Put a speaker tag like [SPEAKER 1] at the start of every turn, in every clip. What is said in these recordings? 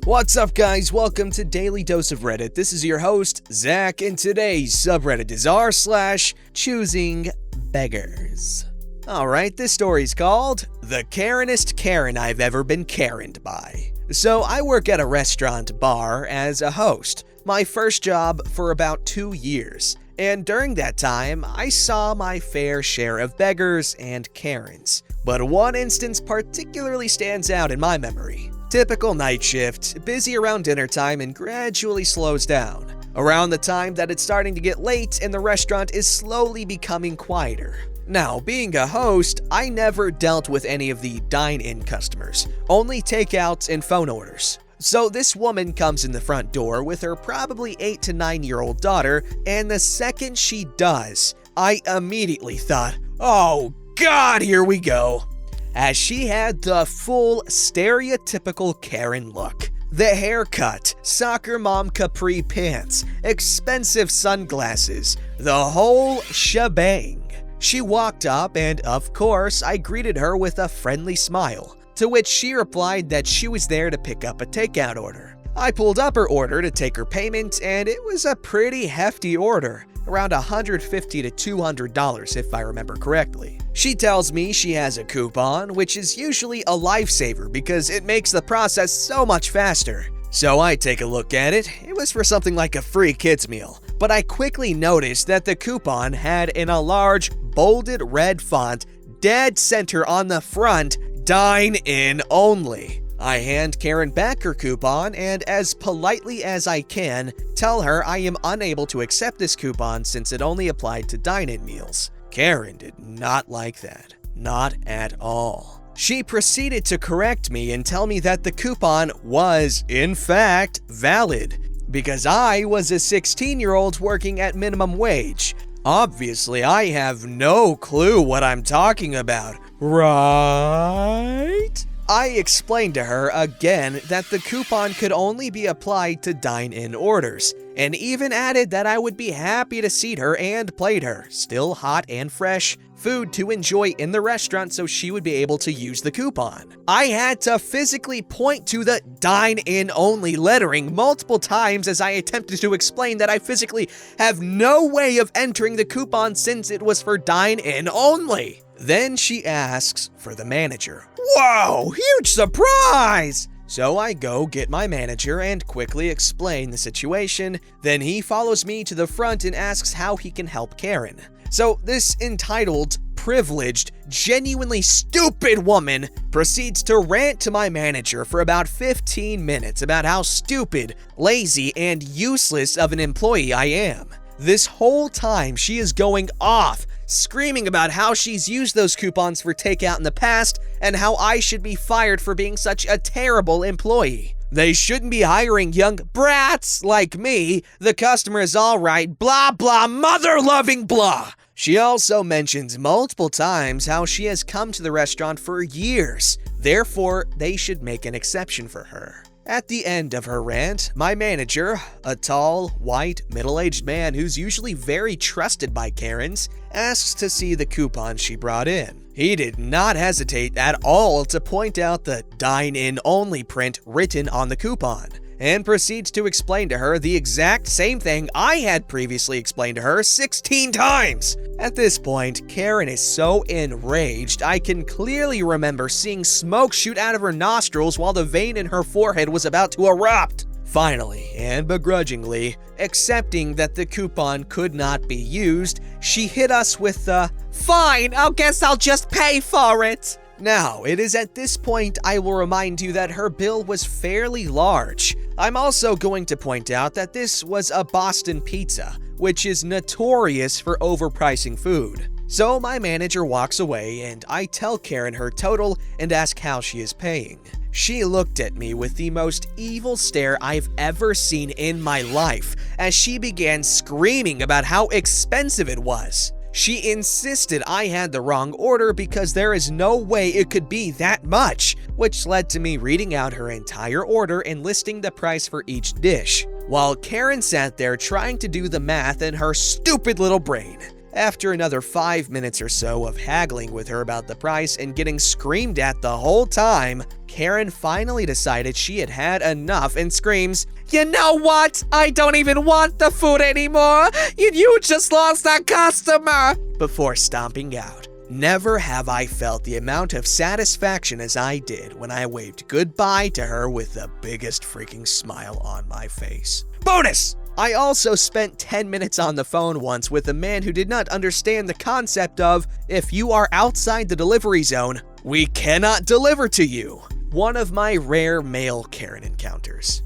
[SPEAKER 1] What's up, guys? Welcome to Daily Dose of Reddit. This is your host, Zach, and today's subreddit is r/ChoosingBeggars. Alright, this story's called The Karenest Karen I've Ever Been Karened By. So, I work at a restaurant bar as a host, my first job for about 2 years. And during that time, I saw my fair share of beggars and Karens. But one instance particularly stands out in my memory. Typical night shift, busy around dinner time and gradually slows down. Around the time that it's starting to get late and the restaurant is slowly becoming quieter. Now, being a host, I never dealt with any of the dine-in customers, only takeouts and phone orders. So this woman comes in the front door with her probably 8 to 9-year-old daughter, and the second she does, I immediately thought, oh God, here we go. As she had the full stereotypical Karen look. The haircut, soccer mom capri pants, expensive sunglasses, the whole shebang. She walked up and, of course, I greeted her with a friendly smile, to which she replied that she was there to pick up a takeout order. I pulled up her order to take her payment, and it was a pretty hefty order, around $150 to $200 if I remember correctly. She tells me she has a coupon, which is usually a lifesaver because it makes the process so much faster. So I take a look at it. It was for something like a free kids meal, but I quickly noticed that the coupon had in a large, bolded red font, dead center on the front, "Dine in only." I hand Karen back her coupon and, as politely as I can, tell her I am unable to accept this coupon since it only applied to dine-in meals. Karen did not like that. Not at all. She proceeded to correct me and tell me that the coupon was, in fact, valid, because I was a 16-year-old working at minimum wage. Obviously, I have no clue what I'm talking about, right? I explained to her again that the coupon could only be applied to dine-in orders, and even added that I would be happy to seat her and plate her, still hot and fresh, food to enjoy in the restaurant so she would be able to use the coupon. I had to physically point to the dine-in only lettering multiple times as I attempted to explain that I physically have no way of entering the coupon since it was for dine-in only. Then she asks for the manager. Whoa, huge surprise! So I go get my manager and quickly explain the situation. Then he follows me to the front and asks how he can help Karen. So this entitled, privileged, genuinely stupid woman proceeds to rant to my manager for about 15 minutes about how stupid, lazy, and useless of an employee I am. This whole time she is going off, screaming about how she's used those coupons for takeout in the past and how I should be fired for being such a terrible employee. They shouldn't be hiring young brats like me. The customer is all right, blah blah, mother-loving blah. She also mentions multiple times how she has come to the restaurant for years. Therefore, they should make an exception for her. At the end of her rant, my manager, a tall, white, middle-aged man who's usually very trusted by Karens, asks to see the coupon she brought in. He did not hesitate at all to point out the dine-in only print written on the coupon, and proceeds to explain to her the exact same thing I had previously explained to her 16 times. At this point, Karen is so enraged, I can clearly remember seeing smoke shoot out of her nostrils while the vein in her forehead was about to erupt. Finally, and begrudgingly, accepting that the coupon could not be used, she hit us with the, "Fine, I guess I'll just pay for it." Now, it is at this point I will remind you that her bill was fairly large. I'm also going to point out that this was a Boston pizza, which is notorious for overpricing food. So my manager walks away and I tell Karen her total and ask how she is paying. She looked at me with the most evil stare I've ever seen in my life as she began screaming about how expensive it was. She insisted I had the wrong order because there is no way it could be that much, which led to me reading out her entire order and listing the price for each dish, while Karen sat there trying to do the math in her stupid little brain. After another 5 minutes or so of haggling with her about the price and getting screamed at the whole time, Karen finally decided she had had enough and screams, "You know what? I don't even want the food anymore! You just lost a customer!" before stomping out. Never have I felt the amount of satisfaction as I did when I waved goodbye to her with the biggest freaking smile on my face. Bonus! I also spent 10 minutes on the phone once with a man who did not understand the concept of, if you are outside the delivery zone, we cannot deliver to you. One of my rare male Karen encounters.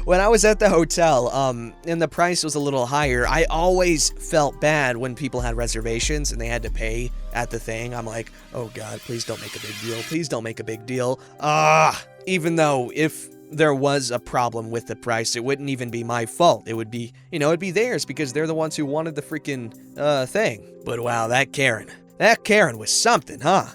[SPEAKER 1] When I was at the hotel, and the price was a little higher, I always felt bad when people had reservations and they had to pay at the thing. I'm like, oh God, please don't make a big deal. Please don't make a big deal. Even though if there was a problem with the price, it wouldn't even be my fault. It would be, it'd be theirs because they're the ones who wanted the freaking, thing. But wow, that Karen was something, huh?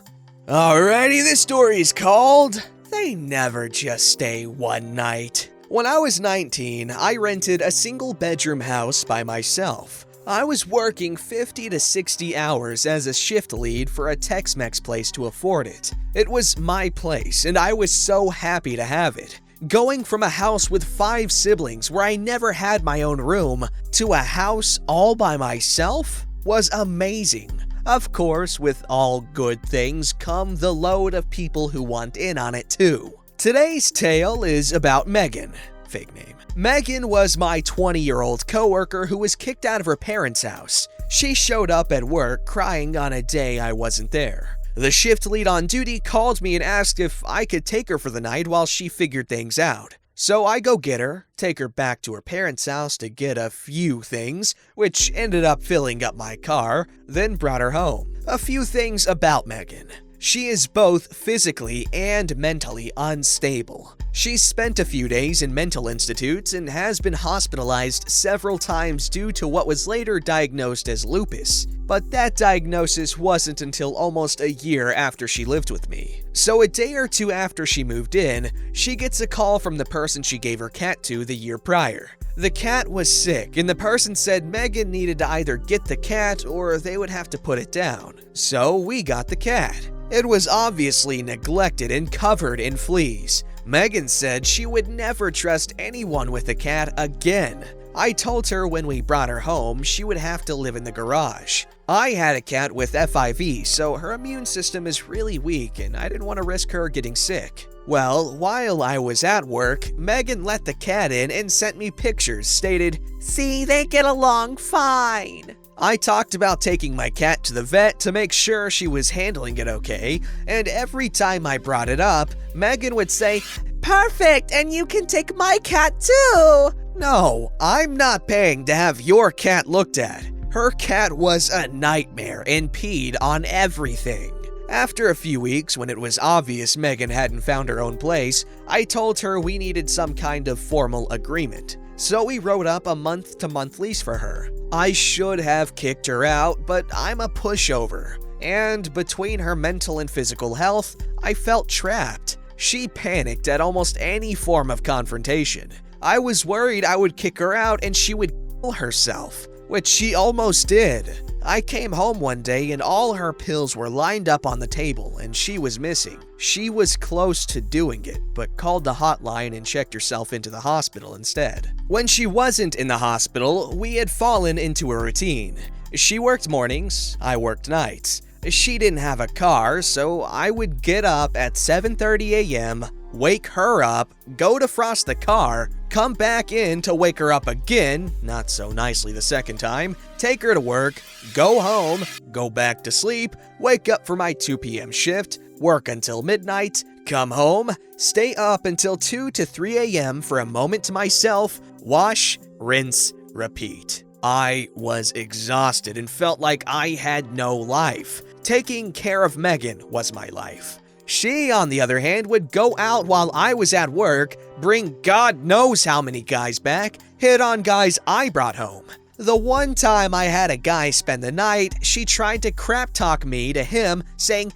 [SPEAKER 1] Alrighty, this story is called, They Never Just Stay One Night. When I was 19, I rented a single-bedroom house by myself. I was working 50 to 60 hours as a shift lead for a Tex-Mex place to afford it. It was my place, and I was so happy to have it. Going from a house with 5 siblings where I never had my own room to a house all by myself was amazing. Of course, with all good things come the load of people who want in on it too. Today's tale is about Megan. Fake name. Megan was my 20-year-old coworker who was kicked out of her parents' house. She showed up at work crying on a day I wasn't there. The shift lead on duty called me and asked if I could take her for the night while she figured things out. So I go get her, take her back to her parents' house to get a few things, which ended up filling up my car, then brought her home. A few things about Megan. She is both physically and mentally unstable. She's spent a few days in mental institutes and has been hospitalized several times due to what was later diagnosed as lupus. But that diagnosis wasn't until almost a year after she lived with me. So a day or two after she moved in, she gets a call from the person she gave her cat to the year prior. The cat was sick, and the person said Megan needed to either get the cat or they would have to put it down. So we got the cat. It was obviously neglected and covered in fleas. Megan said she would never trust anyone with a cat again. I told her when we brought her home, she would have to live in the garage. I had a cat with FIV, so her immune system is really weak and I didn't want to risk her getting sick. Well, while I was at work, Megan let the cat in and sent me pictures stated, "See, they get along fine." I talked about taking my cat to the vet to make sure she was handling it okay, and every time I brought it up, Megan would say, "Perfect, and you can take my cat too." No, I'm not paying to have your cat looked at. Her cat was a nightmare and peed on everything. After a few weeks, when it was obvious Megan hadn't found her own place, I told her we needed some kind of formal agreement. So we wrote up a month-to-month lease for her. I should have kicked her out, but I'm a pushover. And between her mental and physical health, I felt trapped. She panicked at almost any form of confrontation. I was worried I would kick her out and she would kill herself, which she almost did. I came home one day and all her pills were lined up on the table and she was missing. She was close to doing it, but called the hotline and checked herself into the hospital instead. When she wasn't in the hospital, we had fallen into a routine. She worked mornings, I worked nights. She didn't have a car, so I would get up at 7:30 a.m., wake her up, go defrost the car, come back in to wake her up again, not so nicely the second time, take her to work, go home, go back to sleep, wake up for my 2 p.m. shift, work until midnight, come home, stay up until 2 to 3 a.m. for a moment to myself, wash, rinse, repeat. I was exhausted and felt like I had no life. Taking care of Megan was my life. She, on the other hand, would go out while I was at work, bring God knows how many guys back, hit on guys I brought home. The one time I had a guy spend the night, she tried to crap talk me to him, saying,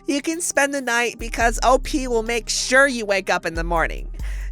[SPEAKER 1] "You can spend the night because OP will make sure you wake up in the morning.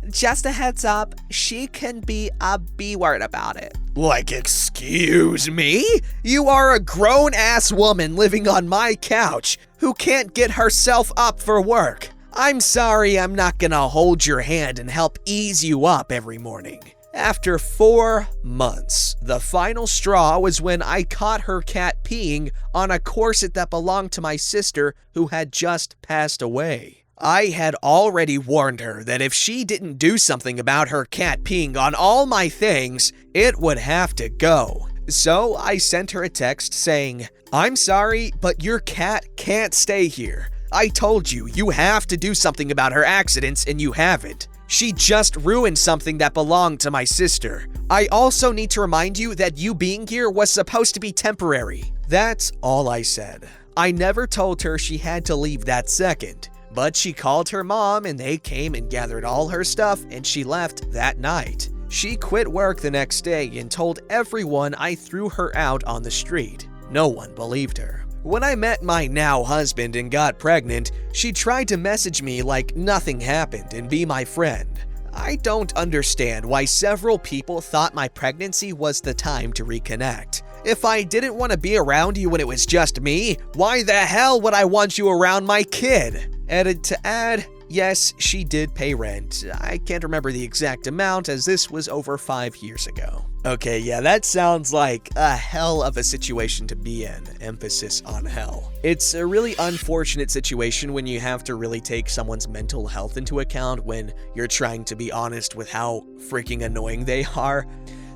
[SPEAKER 1] just a heads up, she can be a B-word about it.
[SPEAKER 2] Like, excuse me?
[SPEAKER 1] You are a grown-ass woman living on my couch who can't get herself up for work. I'm sorry I'm not gonna hold your hand and help ease you up every morning. After 4 months, the final straw was when I caught her cat peeing on a corset that belonged to my sister who had just passed away. I had already warned her that if she didn't do something about her cat peeing on all my things, it would have to go. So I sent her a text saying, "I'm sorry, but your cat can't stay here. I told you, you have to do something about her accidents and you haven't. She just ruined something that belonged to my sister. I also need to remind you that you being here was supposed to be temporary." That's all I said. I never told her she had to leave that second, but she called her mom and they came and gathered all her stuff and she left that night. She quit work the next day and told everyone I threw her out on the street. No one believed her. When I met my now husband and got pregnant, she tried to message me like nothing happened and be my friend. I don't understand why several people thought my pregnancy was the time to reconnect. If I didn't want to be around you when it was just me, why the hell would I want you around my kid? Added to add, yes, she did pay rent. I can't remember the exact amount as this was over 5 years ago. Okay, yeah, that sounds like a hell of a situation to be in. Emphasis on hell. It's a really unfortunate situation when you have to really take someone's mental health into account when you're trying to be honest with how freaking annoying they are.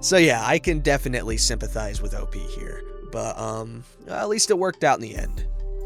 [SPEAKER 1] So yeah, I can definitely sympathize with OP here. But, at least it worked out in the end.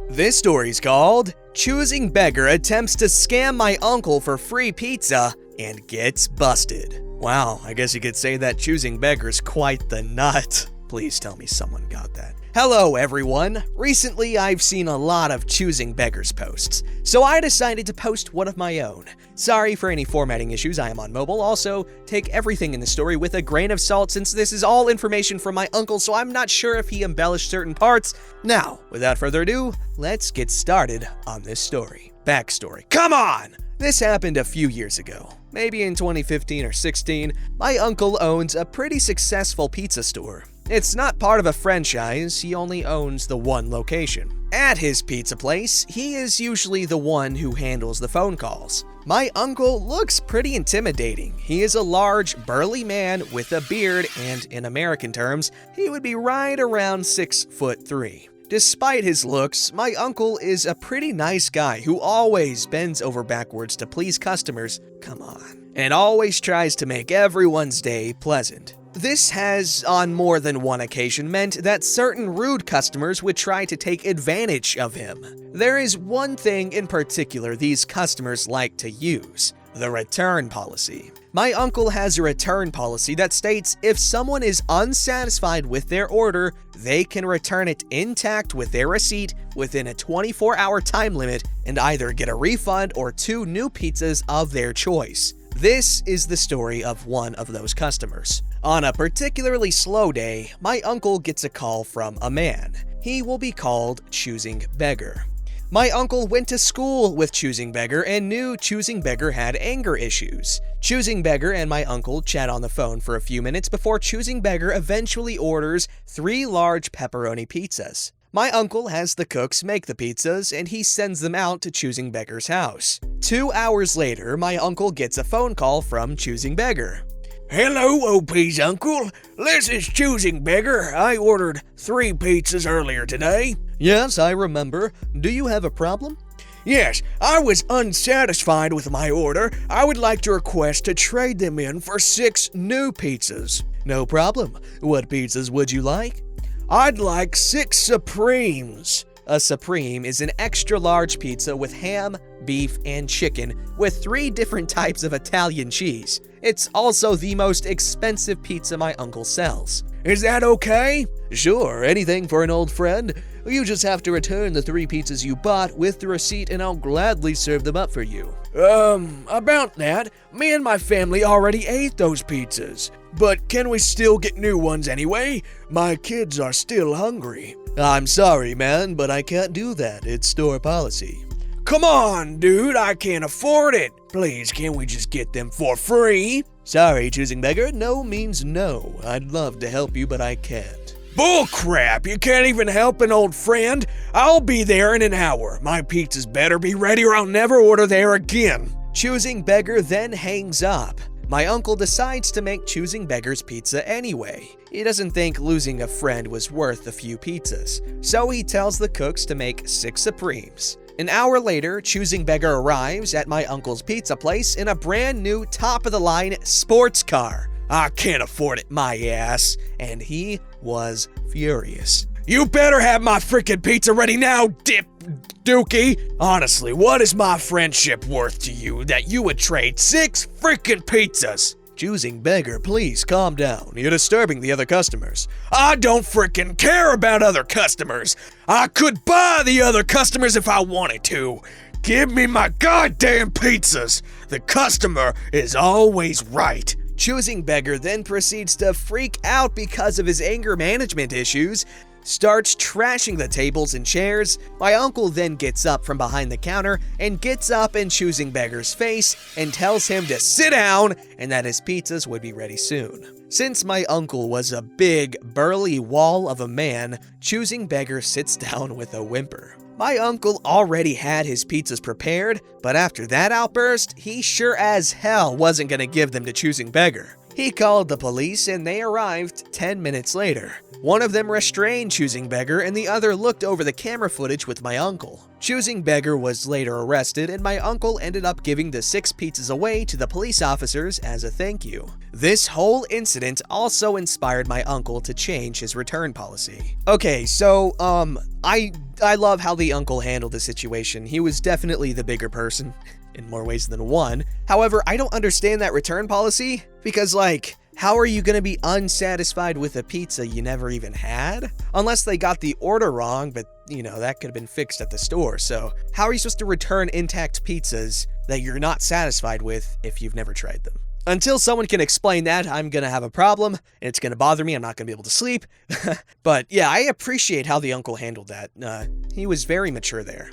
[SPEAKER 1] This story's called Choosing Beggar Attempts to Scam My Uncle for Free Pizza and Gets Busted. Wow, I guess you could say that Choosing Beggar's quite the nut. Please tell me someone got that. Hello everyone! Recently I've seen a lot of Choosing Beggars posts, so I decided to post one of my own. Sorry for any formatting issues, I am on mobile. Also, take everything in the story with a grain of salt since this is all information from my uncle, so I'm not sure if he embellished certain parts. Now, without further ado, let's get started on this story. Backstory. Come on! This happened a few years ago. Maybe in 2015 or 16, my uncle owns a pretty successful pizza store. It's not part of a franchise, he only owns the one location. At his pizza place, he is usually the one who handles the phone calls. My uncle looks pretty intimidating. He is a large, burly man with a beard and, in American terms, he would be right around 6'3". Despite his looks, my uncle is a pretty nice guy who always bends over backwards to please customers, come on, and always tries to make everyone's day pleasant. This has, on more than one occasion, meant that certain rude customers would try to take advantage of him. There is one thing in particular these customers like to use: the return policy. My uncle has a return policy that states if someone is unsatisfied with their order, they can return it intact with their receipt within a 24-hour time limit and either get a refund or 2 new pizzas of their choice. This is the story of one of those customers. On a particularly slow day, my uncle gets a call from a man. He will be called Choosing Beggar. My uncle went to school with Choosing Beggar and knew Choosing Beggar had anger issues. Choosing Beggar and my uncle chat on the phone for a few minutes before Choosing Beggar eventually orders 3 large pepperoni pizzas. My uncle has the cooks make the pizzas and he sends them out to Choosing Beggar's house. 2 hours later, my uncle gets a phone call from Choosing Beggar.
[SPEAKER 2] Hello, OP's uncle. This is Choosing Beggar. I ordered 3 pizzas earlier today.
[SPEAKER 1] Yes, I remember. Do you have a problem?
[SPEAKER 2] Yes, I was unsatisfied with my order. I would like to request to trade them in for 6 new pizzas.
[SPEAKER 1] No problem. What pizzas would you like?
[SPEAKER 2] I'd like 6 Supremes.
[SPEAKER 1] A Supreme is an extra large pizza with ham, beef, and chicken with 3 different types of Italian cheese. It's also the most expensive pizza my uncle sells.
[SPEAKER 2] Is that okay?
[SPEAKER 1] Sure, anything for an old friend. You just have to return the 3 pizzas you bought with the receipt and I'll gladly serve them up for you.
[SPEAKER 2] About that, me and my family already ate those pizzas. But can we still get new ones anyway? My kids are still hungry.
[SPEAKER 1] I'm sorry, man, but I can't do that. It's store policy.
[SPEAKER 2] come on, dude, I can't afford it. Please, can't we just get them for free?
[SPEAKER 1] Sorry, Choosing Beggar, no means no. I'd love to help you, but I can't.
[SPEAKER 2] Bullcrap, you can't even help an old friend. I'll be there in an hour. My pizzas better be ready or I'll never order there again.
[SPEAKER 1] Choosing Beggar then hangs up. My uncle decides to make Choosing Beggar's pizza anyway. He doesn't think losing a friend was worth a few pizzas, so he tells the cooks to make 6 Supremes. An hour later, Choosing Beggar arrives at my uncle's pizza place in a brand new top-of-the-line sports car.
[SPEAKER 2] I can't afford it, my ass.
[SPEAKER 1] And he was furious.
[SPEAKER 2] You better have my frickin' pizza ready now, Dookie. Honestly, what is my friendship worth to you that you would trade 6 frickin' pizzas?
[SPEAKER 1] Choosing Beggar, please calm down. You're disturbing the other customers.
[SPEAKER 2] I don't frickin' care about other customers. I could buy the other customers if I wanted to. Give me my goddamn pizzas. The customer is always right.
[SPEAKER 1] Choosing Beggar then proceeds to freak out because of his anger management issues, starts trashing the tables and chairs. My uncle then gets up from behind the counter and gets up in Choosing Beggar's face and tells him to sit down and that his pizzas would be ready soon. Since my uncle was a big, burly wall of a man, Choosing Beggar sits down with a whimper. My uncle already had his pizzas prepared, but after that outburst, he sure as hell wasn't gonna give them to Choosing Beggar. He called the police and they arrived 10 minutes later. One of them restrained Choosing Beggar and the other looked over the camera footage with my uncle. Choosing Beggar was later arrested and my uncle ended up giving the 6 pizzas away to the police officers as a thank you. This whole incident also inspired my uncle to change his return policy. Okay, so, I love how the uncle handled the situation. He was definitely the bigger person, in more ways than one. However, I don't understand that return policy, because how are you gonna be unsatisfied with a pizza you never even had? Unless they got the order wrong, but that could have been fixed at the store. So how are you supposed to return intact pizzas that you're not satisfied with if you've never tried them? Until someone can explain that, I'm gonna have a problem, and it's gonna bother me. I'm not gonna be able to sleep. But yeah, I appreciate how the uncle handled that. He was very mature there.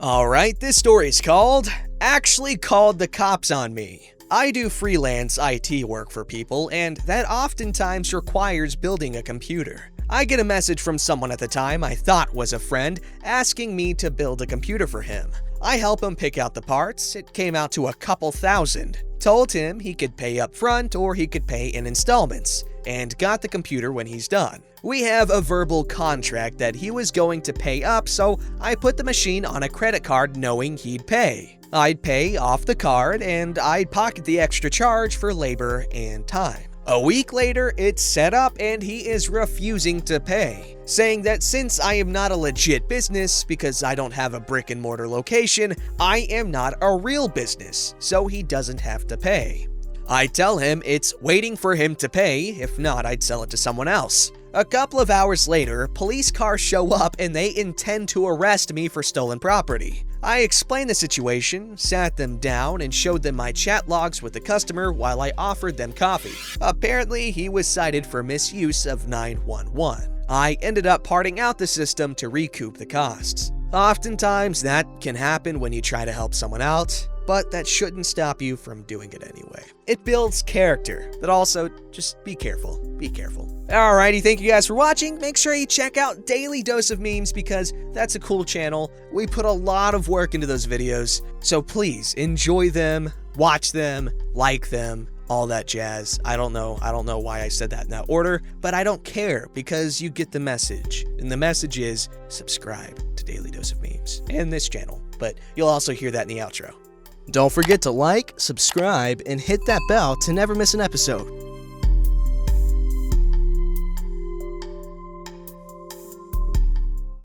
[SPEAKER 1] Alright, this story is called Actually Called the Cops on Me. I do freelance IT work for people, and that oftentimes requires building a computer. I get a message from someone at the time I thought was a friend asking me to build a computer for him. I help him pick out the parts. It came out to a couple thousand. Told him he could pay up front or he could pay in installments, and got the computer when he's done. We have a verbal contract that he was going to pay up, so I put the machine on a credit card knowing he'd pay. I'd pay off the card and I'd pocket the extra charge for labor and time. A week later, it's set up and he is refusing to pay, saying that since I am not a legit business because I don't have a brick and mortar location, I am not a real business, so he doesn't have to pay. I tell him it's waiting for him to pay, if not I'd sell it to someone else. A couple of hours later, police cars show up and they intend to arrest me for stolen property. I explained the situation, sat them down, and showed them my chat logs with the customer while I offered them coffee. Apparently, he was cited for misuse of 911. I ended up parting out the system to recoup the costs. Oftentimes, that can happen when you try to help someone out, but that shouldn't stop you from doing it anyway. It builds character, but also just be careful. Be careful. Alrighty, thank you guys for watching. Make sure you check out Daily Dose of Memes because that's a cool channel. We put a lot of work into those videos, so please enjoy them, watch them, like them, all that jazz. I don't know why I said that in that order, but I don't care because you get the message. And the message is subscribe to Daily Dose of Memes and this channel, but you'll also hear that in the outro. Don't forget to like, subscribe, and hit that bell to never miss an episode.